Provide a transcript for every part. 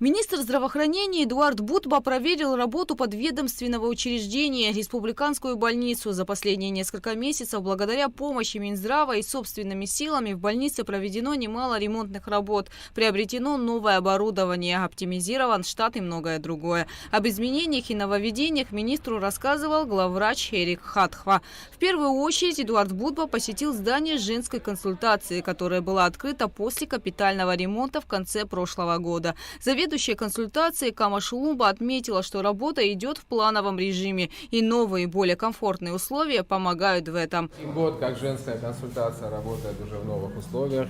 Министр здравоохранения Эдуард Бутба проверил работу подведомственного учреждения республиканскую больницу. За последние несколько месяцев благодаря помощи Минздрава и собственными силами в больнице проведено немало ремонтных работ. Приобретено новое оборудование, оптимизирован штат и многое другое. Об изменениях и нововведениях министру рассказывал главврач Эрик Хатхва. В первую очередь Эдуард Бутба посетил здание женской консультации, которое было открыто после капитального ремонта в конце прошлого года. Заведующая консультацией Кама Шулумба отметила, что работа идет в плановом режиме, и новые, более комфортные условия помогают в этом. Год, как женская консультация работает уже в новых условиях,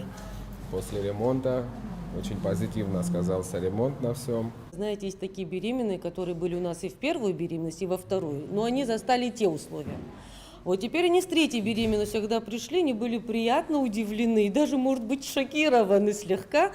после ремонта. Очень позитивно сказался ремонт на всем. Знаете, есть такие беременные, которые были у нас и в первую беременность, и во вторую, но они застали те условия. Вот теперь они с третьей беременностью, когда пришли, они были приятно удивлены и даже, может быть, шокированы слегка.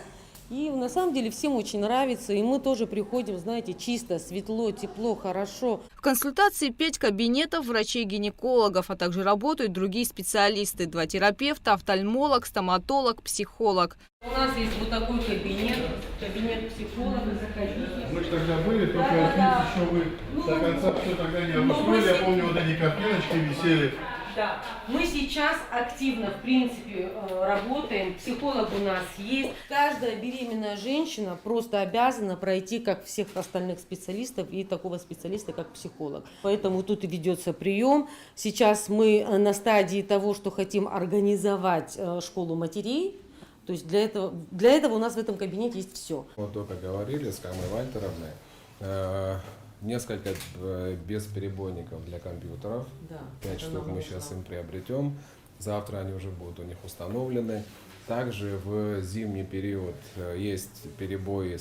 И на самом деле всем очень нравится, и мы тоже приходим, знаете, чисто, светло, тепло, хорошо. В консультации 5 кабинетов врачей-гинекологов, а также работают другие специалисты: 2 терапевта, офтальмолог, стоматолог, психолог. У нас есть вот такой кабинет психолога, заходите. Мы же тогда были, только еще вы до конца все тогда не обустроили. Я помню, вот эти картиночки висели. Да, мы сейчас активно, в принципе, работаем. Психолог у нас есть. Каждая беременная женщина просто обязана пройти, как всех остальных специалистов, и такого специалиста, как психолог. Поэтому тут и ведется прием. Сейчас мы на стадии того, что хотим организовать школу матерей. То есть для этого у нас в этом кабинете есть все. Вот только говорили с Камой Вальтеровной. Несколько бесперебойников для компьютеров. Да, 5 штук мы сейчас им приобретем. Завтра они уже будут у них установлены. Также в зимний период есть перебои,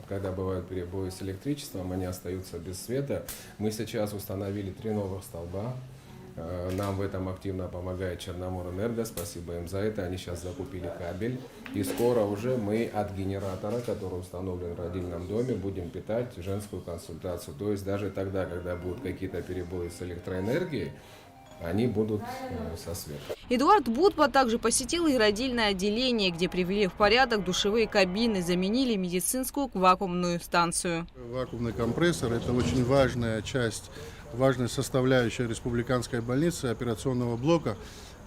когда бывают перебои с электричеством, они остаются без света. Мы сейчас установили 3 новых столба. Нам в этом активно помогает Черноморэнерго, спасибо им за это. Они сейчас закупили кабель. И скоро уже мы от генератора, который установлен в родильном доме, будем питать женскую консультацию. То есть даже тогда, когда будут какие-то перебои с электроэнергией, они будут со светом. Эдуард Бутба также посетил и родильное отделение, где привели в порядок душевые кабины, заменили медицинскую вакуумную станцию. Вакуумный компрессор – это очень важная часть, важная составляющая республиканской больницы, операционного блока.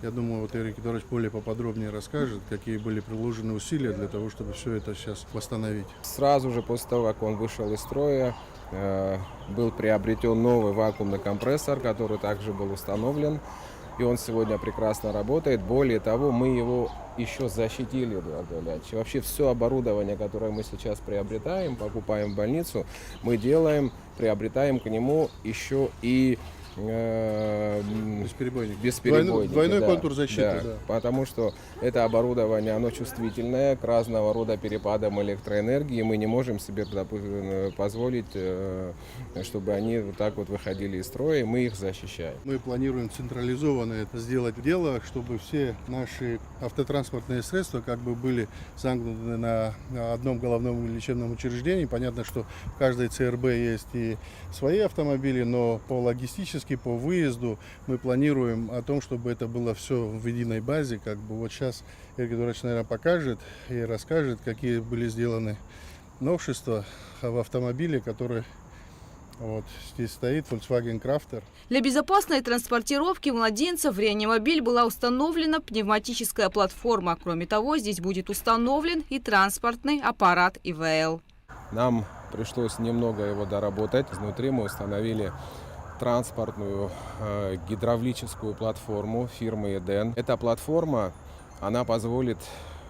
Я думаю, вот Эрик Эдуардович более поподробнее расскажет, какие были приложены усилия для того, чтобы все это сейчас восстановить. Сразу же после того, как он вышел из строя, был приобретен новый вакуумный компрессор, который также был установлен. И он сегодня прекрасно работает. Более того, мы его еще защитили, Эдуард Ильич. Вообще все оборудование, которое мы сейчас приобретаем, покупаем в больницу, мы приобретаем к нему еще и бесперебойник. Двойной да, контур защиты. Да, да. потому что это оборудование, оно чувствительное к разного рода перепадам электроэнергии. Мы не можем себе позволить, чтобы они вот так вот выходили из строя, и мы их защищаем. Мы планируем централизованно это сделать дело, чтобы все наши автотранспортные средства как бы были замкнуты на одном головном лечебном учреждении. Понятно, что в каждой ЦРБ есть и свои автомобили, но по логистически, по выезду мы планируем о том, чтобы это было все в единой базе. Как бы вот сейчас Эрик Эдуардович, наверное, покажет и расскажет, какие были сделаны новшества в автомобиле, который вот здесь стоит, Volkswagen Crafter. Для безопасной транспортировки младенцев в реанимобиль была установлена пневматическая платформа. Кроме того, здесь будет установлен и транспортный аппарат ИВЛ. Нам пришлось немного его доработать. Изнутри мы установили транспортную гидравлическую платформу фирмы Эден. Эта платформа, она позволит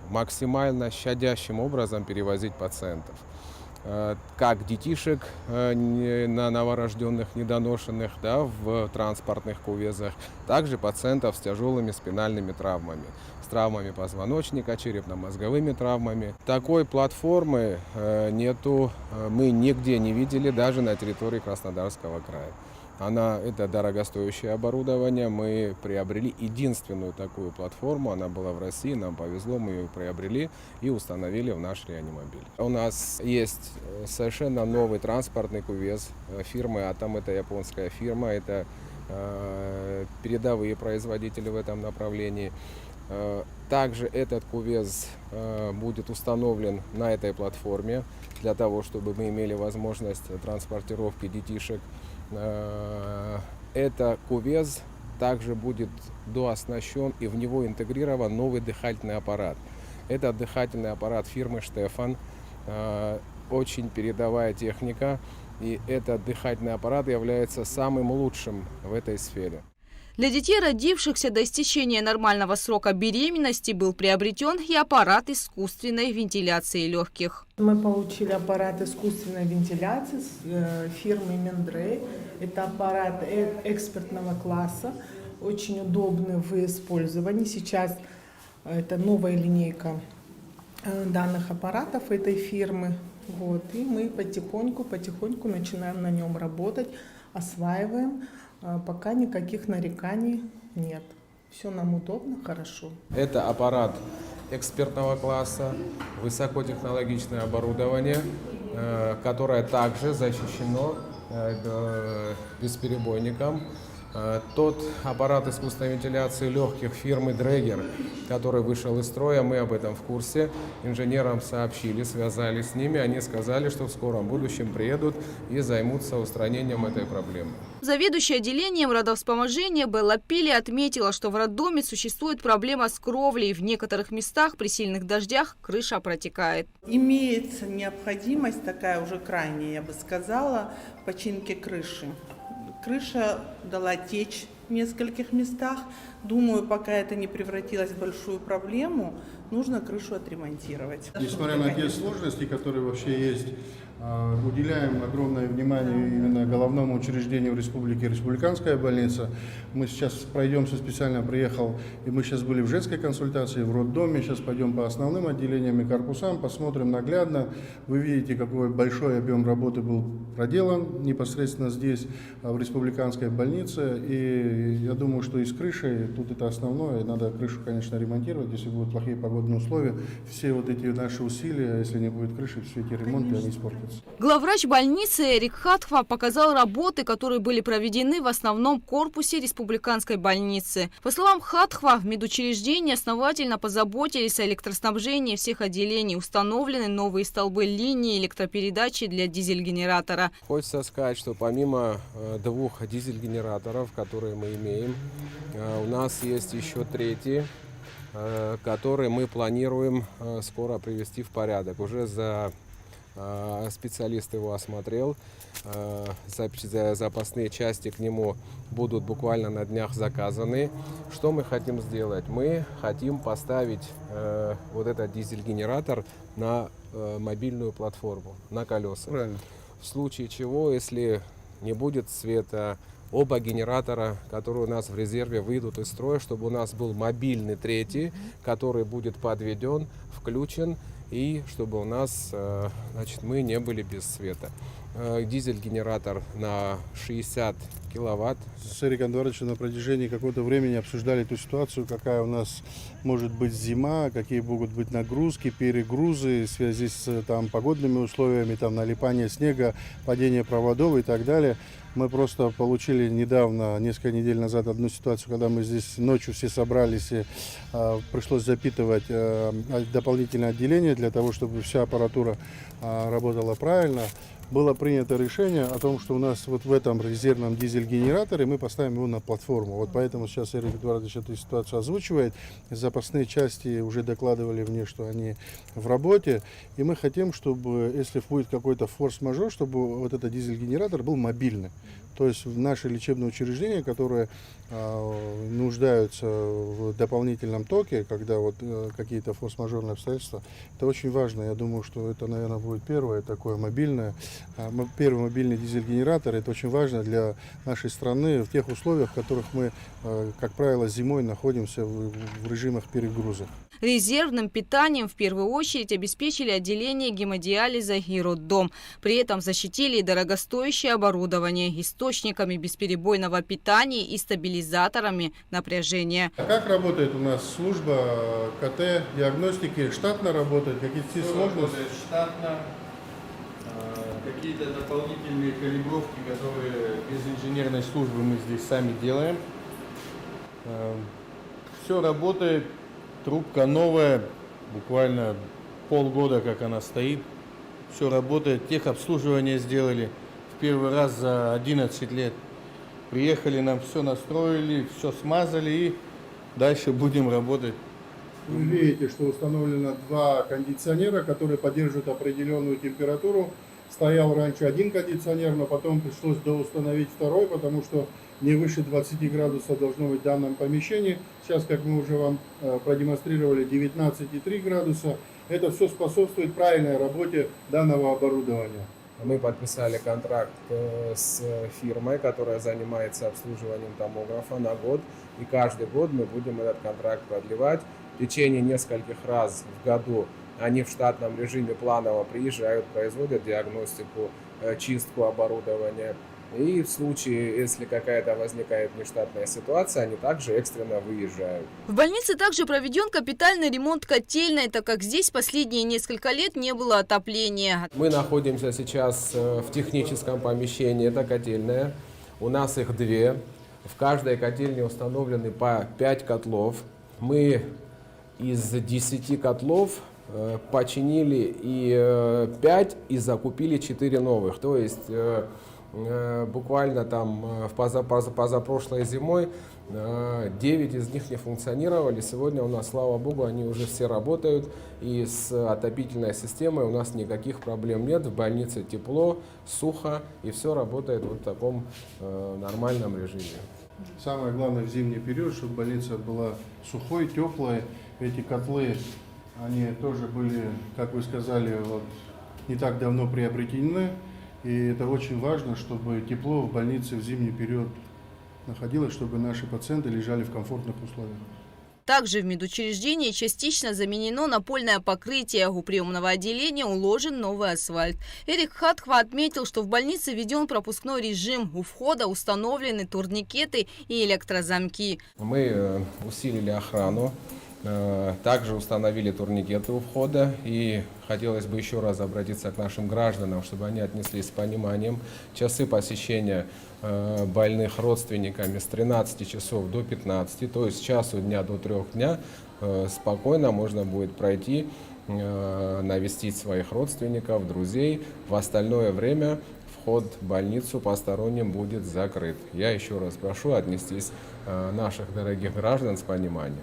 максимально щадящим образом перевозить пациентов. Как детишек новорожденных, недоношенных, да, в транспортных кувезах, также пациентов с тяжелыми спинальными травмами, с травмами позвоночника, черепно-мозговыми травмами. Такой платформы нету, мы нигде не видели, даже на территории Краснодарского края. Это дорогостоящее оборудование. Мы приобрели единственную такую платформу. Она была в России, нам повезло, мы ее приобрели и установили в наш реанимобиль. У нас есть совершенно новый транспортный кувез фирмы Atom. Это японская фирма, это передовые производители в этом направлении. Также этот кувез будет установлен на этой платформе для того, чтобы мы имели возможность транспортировки детишек. Это кувез также будет дооснащен и в него интегрирован новый дыхательный аппарат. Это дыхательный аппарат фирмы «Штефан», очень передовая техника, и этот дыхательный аппарат является самым лучшим в этой сфере. Для детей, родившихся до истечения нормального срока беременности, был приобретен и аппарат искусственной вентиляции легких. Мы получили аппарат искусственной вентиляции с фирмы Мендрей. Это аппарат экспертного класса, очень удобный в использовании. Сейчас это новая линейка данных аппаратов этой фирмы. Вот. И мы потихоньку начинаем на нем работать, осваиваем. Пока никаких нареканий нет. Все нам удобно, хорошо. Это аппарат экспертного класса, высокотехнологичное оборудование, которое также защищено бесперебойником. Тот аппарат искусственной вентиляции легких фирмы Dräger, который вышел из строя, мы об этом в курсе. Инженерам сообщили, связались с ними, они сказали, что в скором будущем приедут и займутся устранением этой проблемы. Заведующая отделением родовспоможения Белла Пили отметила, что в роддоме существует проблема с кровлей. В некоторых местах при сильных дождях крыша протекает. Имеется необходимость, такая уже крайняя, я бы сказала, в починке крыши. Крыша дала течь в нескольких местах. Думаю, пока это не превратилось в большую проблему, нужно крышу отремонтировать. Несмотря на те сложности, которые вообще есть, уделяем огромное внимание именно головному учреждению республики, республиканская больница. Мы сейчас пройдемся, специально приехал, и мы сейчас были в женской консультации, в роддоме. Сейчас пойдем по основным отделениям и корпусам, посмотрим наглядно. Вы видите, какой большой объем работы был проделан непосредственно здесь, в республиканской больнице. И я думаю, что и с крышей, тут это основное, надо крышу, конечно, ремонтировать, если будут плохие погодные условия. Все вот эти наши усилия, если не будет крыши, все эти ремонты, они испортятся. Главврач больницы Эрик Хатхва показал работы, которые были проведены в основном корпусе республиканской больницы. По словам Хатхва, в медучреждении основательно позаботились о электроснабжении всех отделений. Установлены новые столбы линии электропередачи для дизель-генератора. Хочется сказать, что помимо двух дизель-генераторов, которые мы имеем, у нас есть еще третий, который мы планируем скоро привести в порядок. Уже специалист его осмотрел, запасные части к нему будут буквально на днях заказаны. Что мы хотим сделать? Мы хотим поставить вот этот дизель-генератор на мобильную платформу, на колеса. Правильно. В случае чего, если не будет света, оба генератора, которые у нас в резерве, выйдут из строя, чтобы у нас был мобильный третий, который будет подведен, включен, и чтобы у нас, значит, мы не были без света. Дизель-генератор на 60 киловатт. С Эриком Эдуардовичем на протяжении какого-то времени обсуждали ту ситуацию, какая у нас может быть зима, какие могут быть нагрузки, перегрузы в связи с погодными условиями, налипание снега, падение проводов и так далее. Мы просто получили недавно, несколько недель назад, одну ситуацию, когда мы здесь ночью все собрались и пришлось запитывать дополнительное отделение для того, чтобы вся аппаратура работала правильно. Было принято решение о том, что у нас вот в этом резервном дизель-генераторе мы поставим его на платформу. Вот поэтому сейчас Эрик Эдуардович эту ситуацию озвучивает. Запасные части уже докладывали мне, что они в работе. И мы хотим, чтобы, если будет какой-то форс-мажор, чтобы вот этот дизель-генератор был мобильный. То есть в наши лечебные учреждения, которые нуждаются в дополнительном токе, когда вот какие-то форс-мажорные обстоятельства, это очень важно. Я думаю, что это, наверное, будет первый такой мобильный мобильный дизель-генератор. Это очень важно для нашей страны в тех условиях, в которых мы, как правило, зимой находимся в режимах перегруза. Резервным питанием в первую очередь обеспечили отделение гемодиализа и роддом. При этом защитили и дорогостоящее оборудование источниками бесперебойного питания и стабилизаторами напряжения. А как работает у нас служба КТ-диагностики? Штатно работает? Какие-то сложности? Работает штатно. Какие-то дополнительные калибровки, которые без инженерной службы мы здесь сами делаем. Все работает. Трубка новая, буквально полгода, как она стоит. Все работает, техобслуживание сделали в первый раз за 11 лет. Приехали, нам все настроили, все смазали и дальше будем работать. Вы видите, что установлено 2 кондиционера, которые поддерживают определенную температуру. Стоял раньше один кондиционер, но потом пришлось доустановить второй, потому что не выше 20 градусов должно быть в данном помещении. Сейчас, как мы уже вам продемонстрировали, 19,3 градуса. Это все способствует правильной работе данного оборудования. Мы подписали контракт с фирмой, которая занимается обслуживанием томографа на год. И каждый год мы будем этот контракт продлевать. В течение нескольких раз в году они в штатном режиме планово приезжают, производят диагностику, чистку оборудования. И в случае, если какая-то возникает нештатная ситуация, они также экстренно выезжают. В больнице также проведен капитальный ремонт котельной, так как здесь последние несколько лет не было отопления. Мы находимся сейчас в техническом помещении, это котельная. У нас их 2. В каждой котельне установлены по 5 котлов. Мы из 10 котлов починили и 5 и закупили 4 новых. То есть буквально там позапрошлой зимой 9 из них не функционировали. Сегодня у нас, слава богу, они уже все работают. И с отопительной системой у нас никаких проблем нет. В больнице тепло, сухо и все работает вот в таком нормальном режиме. Самое главное в зимний период, чтобы больница была сухой, теплой. Эти котлы, они тоже были, как вы сказали, вот, не так давно приобретены. И это очень важно, чтобы тепло в больнице в зимний период находилось, чтобы наши пациенты лежали в комфортных условиях. Также в медучреждении частично заменено напольное покрытие. У приемного отделения уложен новый асфальт. Эрик Хатхва отметил, что в больнице введен пропускной режим. У входа установлены турникеты и электрозамки. Мы усилили охрану. Также установили турникеты у входа, и хотелось бы еще раз обратиться к нашим гражданам, чтобы они отнеслись с пониманием. Часы посещения больных родственниками с 13 часов до 15, то есть с часу дня до 3 дня спокойно можно будет пройти, навестить своих родственников, друзей. В остальное время вход в больницу посторонним будет закрыт. Я еще раз прошу отнестись наших дорогих граждан с пониманием.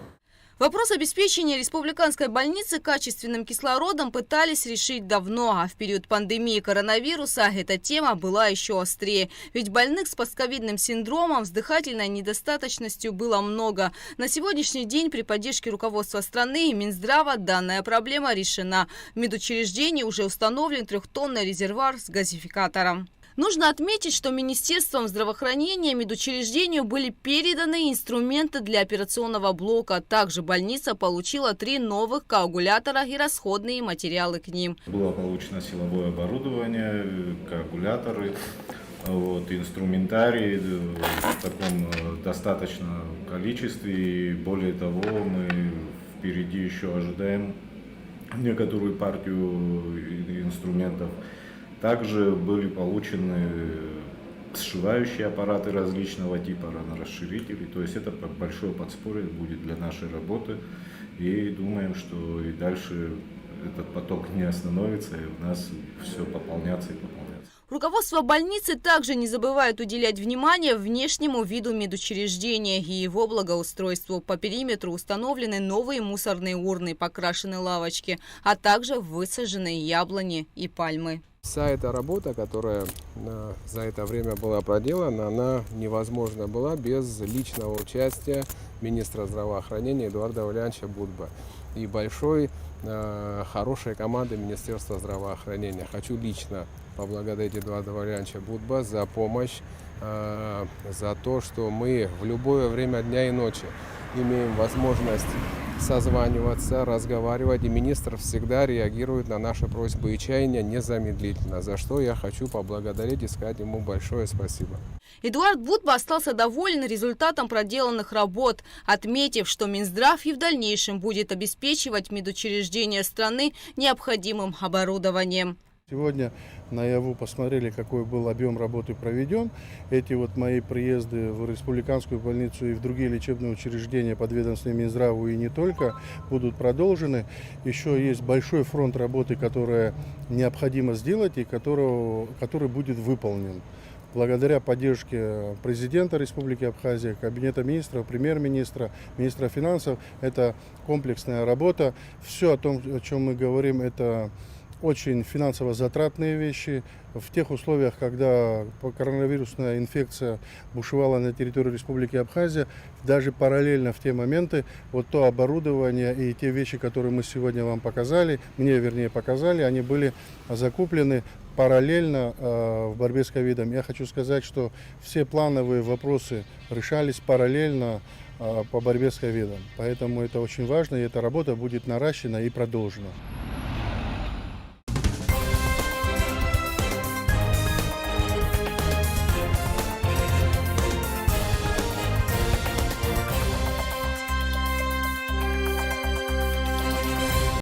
Вопрос обеспечения республиканской больницы качественным кислородом пытались решить давно, а в период пандемии коронавируса эта тема была еще острее. Ведь больных с постковидным синдромом, с дыхательной недостаточностью было много. На сегодняшний день при поддержке руководства страны и Минздрава данная проблема решена. В медучреждении уже установлен 3-тонный резервуар с газификатором. Нужно отметить, что Министерством здравоохранения медучреждению были переданы инструменты для операционного блока. Также больница получила 3 новых коагулятора и расходные материалы к ним. Было получено силовое оборудование, коагуляторы, инструментарий в таком достаточном количестве. И более того, мы впереди еще ожидаем некоторую партию инструментов. Также были получены сшивающие аппараты различного типа, ранорасширители. То есть это большое подспорье будет для нашей работы. И думаем, что и дальше этот поток не остановится, и у нас все пополняться и пополняться. Руководство больницы также не забывает уделять внимание внешнему виду медучреждения и его благоустройству. По периметру установлены новые мусорные урны, покрашены лавочки, а также высажены яблони и пальмы. Вся эта работа, которая за это время была проделана, она невозможна была без личного участия министра здравоохранения Эдуарда Валерьевича Будбы и большой, хорошей команды Министерства здравоохранения. Хочу лично поблагодарить Эдуарда Валерьевича Будбы за помощь, за то, что мы в любое время дня и ночи имеем возможность созваниваться, разговаривать, и министр всегда реагирует на наши просьбы и чаяния незамедлительно, за что я хочу поблагодарить и сказать ему большое спасибо. Эдуард Будба остался доволен результатом проделанных работ, отметив, что Минздрав и в дальнейшем будет обеспечивать медучреждения страны необходимым оборудованием. Сегодня наяву посмотрели, какой был объем работы проведен. Эти вот мои приезды в республиканскую больницу и в другие лечебные учреждения подведомственные Минздраву и не только будут продолжены. Еще есть большой фронт работы, который необходимо сделать и который будет выполнен. Благодаря поддержке президента Республики Абхазия, Кабинета министров, премьер-министра, министра финансов, это комплексная работа. Все о том, о чем мы говорим, это очень финансово затратные вещи. В тех условиях, когда коронавирусная инфекция бушевала на территории Республики Абхазия, даже параллельно в те моменты, вот то оборудование и те вещи, которые мы сегодня вам показали, мне вернее показали, они были закуплены параллельно в борьбе с ковидом. Я хочу сказать, что все плановые вопросы решались параллельно по борьбе с ковидом. Поэтому это очень важно, и эта работа будет наращена и продолжена.